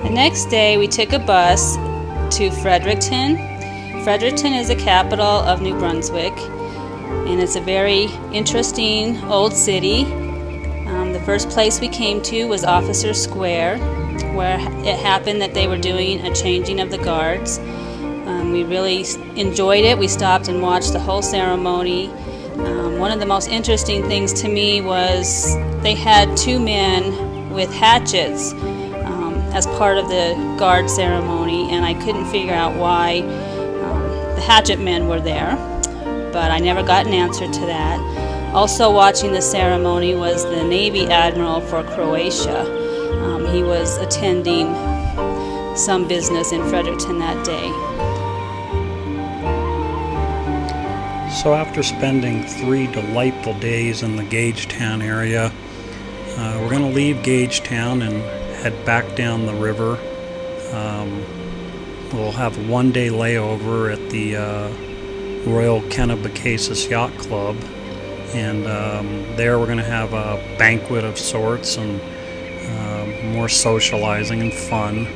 The next day we took a bus to Fredericton. Fredericton is the capital of New Brunswick, and it's a very interesting old city. The first place we came to was Officer Square, where it happened that they were doing a changing of the guards. We really enjoyed it. We stopped and watched the whole ceremony. One of the most interesting things to me was they had two men with hatchets as part of the guard ceremony, and I couldn't figure out why the hatchet men were there, but I never got an answer to that. Also watching the ceremony was the Navy Admiral for Croatia. He was attending some business in Fredericton that day. So after spending 3 delightful days in the Gagetown area, we're going to leave Gagetown and head back down the river. We'll have a one-day layover at the Royal Kennebecasis Yacht Club, and there we're going to have a banquet of sorts and more socializing and fun.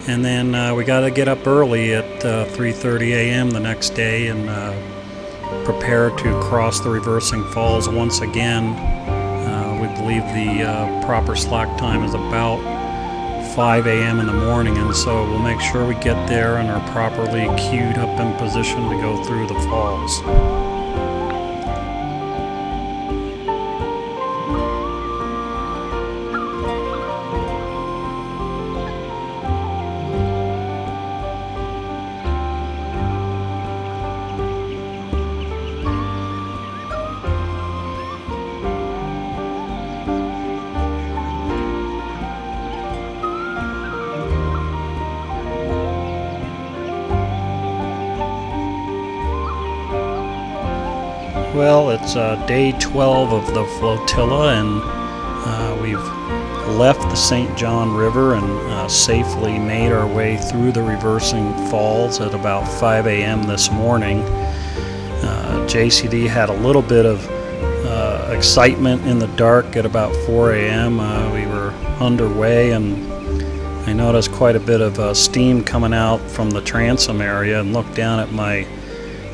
And then we got to get up early at 3:30 a.m. the next day and prepare to cross the reversing falls once again. We believe the proper slack time is about 5 a.m. in the morning, and so we'll make sure we get there and are properly queued up in position to go through the falls. Well, it's day 12 of the Flotilla, and we've left the St. John River and safely made our way through the reversing falls at about 5 a.m. this morning. JaySeaDee had a little bit of excitement in the dark at about 4 a.m. We were underway, and I noticed quite a bit of steam coming out from the transom area, and looked down at my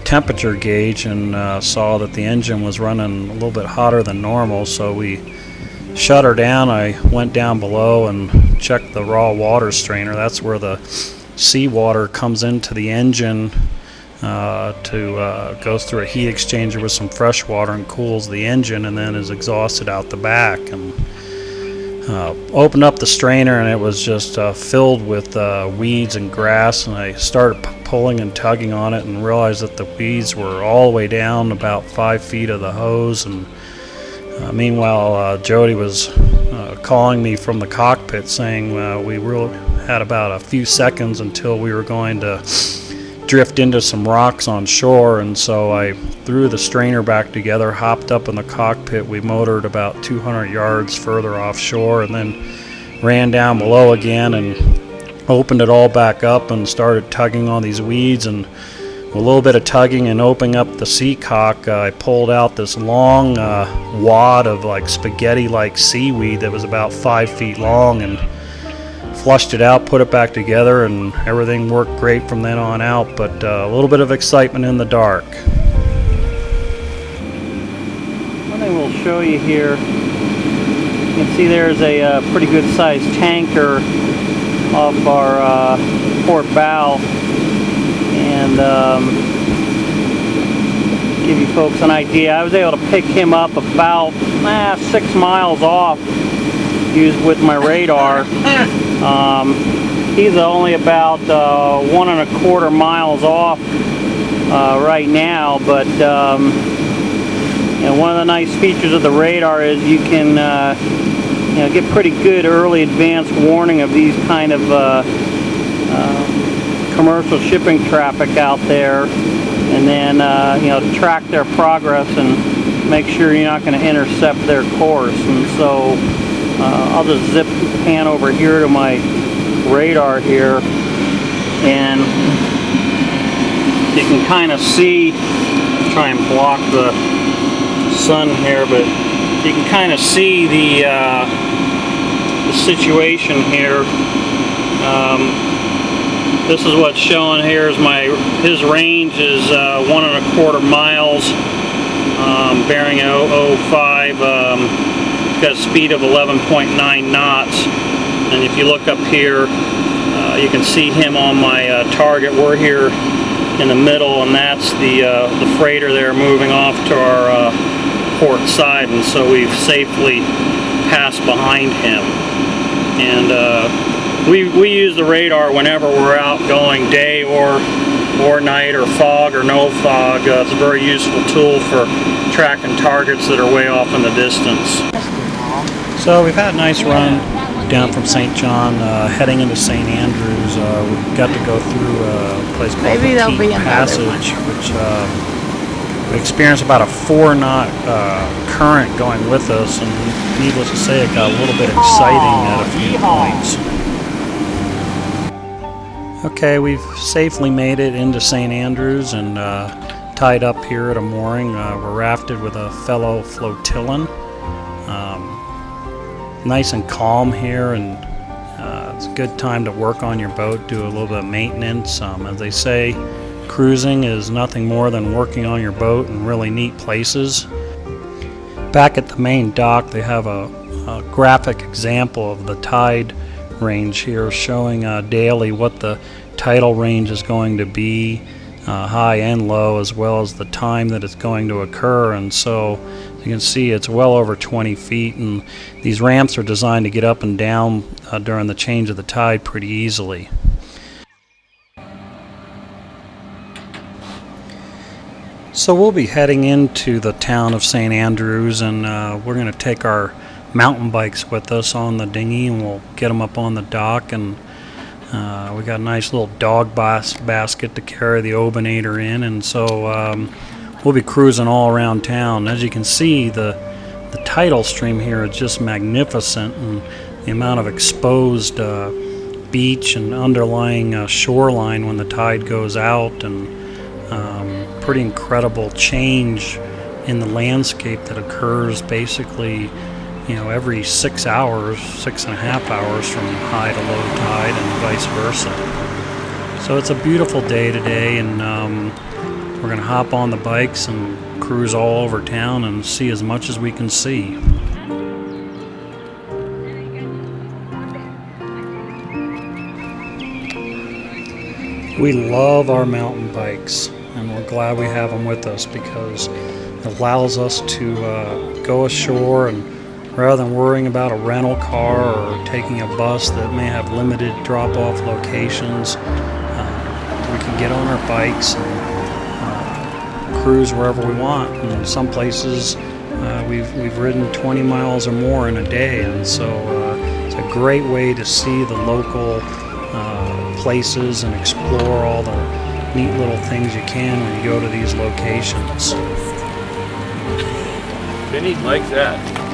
temperature gauge and saw that the engine was running a little bit hotter than normal, so we shut her down. I went down below and checked the raw water strainer. That's where the seawater comes into the engine goes through a heat exchanger with some fresh water and cools the engine, and then is exhausted out the back. And opened up the strainer, and it was just filled with weeds and grass, and I started pulling and tugging on it and realized that the weeds were all the way down about 5 feet of the hose. And meanwhile, Jody was calling me from the cockpit saying we really had about a few seconds until we were going to drift into some rocks on shore, and so I threw the strainer back together, hopped up in the cockpit. We motored about 200 yards further offshore, and then ran down below again and opened it all back up and started tugging on these weeds. And with a little bit of tugging and opening up the seacock, I pulled out this long wad of like spaghetti-like seaweed that was about 5 feet long, and flushed it out, put it back together, and everything worked great from then on out, but a little bit of excitement in the dark. One thing we'll show you here, you can see there's a pretty good sized tanker off our port bow, and give you folks an idea, I was able to pick him up about 6 miles off with my radar. He's only about 1 1/4 miles off right now, but you know, one of the nice features of the radar is you can you know, get pretty good early advance warning of these kind of commercial shipping traffic out there, and then you know, track their progress and make sure you're not going to intercept their course. And so I'll just zip pan over here to my radar here, and you can kind of see, try and block the sun here, but you can kind of see the situation here. This is what's showing here is his range is 1¼ miles, bearing 005, got a speed of 11.9 knots, and if you look up here, you can see him on my target. We're here in the middle, and that's the freighter there moving off to our port side, and so we've safely passed behind him. And we use the radar whenever we're out going day or night, or fog or no fog. It's a very useful tool for tracking targets that are way off in the distance. So we've had a nice run down from St. John, heading into St. Andrews. We got to go through a place called the Passage, which we experienced about a 4-knot current going with us, and needless to say, it got a little bit exciting at a few points. Okay, we've safely made it into St. Andrews and tied up here at a mooring. We're rafted with a fellow Flotillan. Nice and calm here, and it's a good time to work on your boat, do a little bit of maintenance. As they say, cruising is nothing more than working on your boat in really neat places. Back at the main dock, they have a graphic example of the tide range here, showing daily what the tidal range is going to be, high and low, as well as the time that it's going to occur. And so you can see it's well over 20 feet, and these ramps are designed to get up and down during the change of the tide pretty easily. So we'll be heading into the town of St. Andrews, and we're going to take our mountain bikes with us on the dinghy, and we'll get them up on the dock. And we got a nice little dog basket to carry the obonator in, and so we'll be cruising all around town. As you can see, the tidal stream here is just magnificent, and the amount of exposed beach and underlying shoreline when the tide goes out, and pretty incredible change in the landscape that occurs basically, you know, every 6 hours, 6.5 hours from high to low tide, and vice versa. So it's a beautiful day today, and we're going to hop on the bikes and cruise all over town and see as much as we can see. We love our mountain bikes, and we're glad we have them with us because it allows us to go ashore, and rather than worrying about a rental car or taking a bus that may have limited drop-off locations, we can get on our bikes and cruise wherever we want. And some places we've ridden 20 miles or more in a day, and so it's a great way to see the local places and explore all the neat little things you can when you go to these locations. Vinny likes that.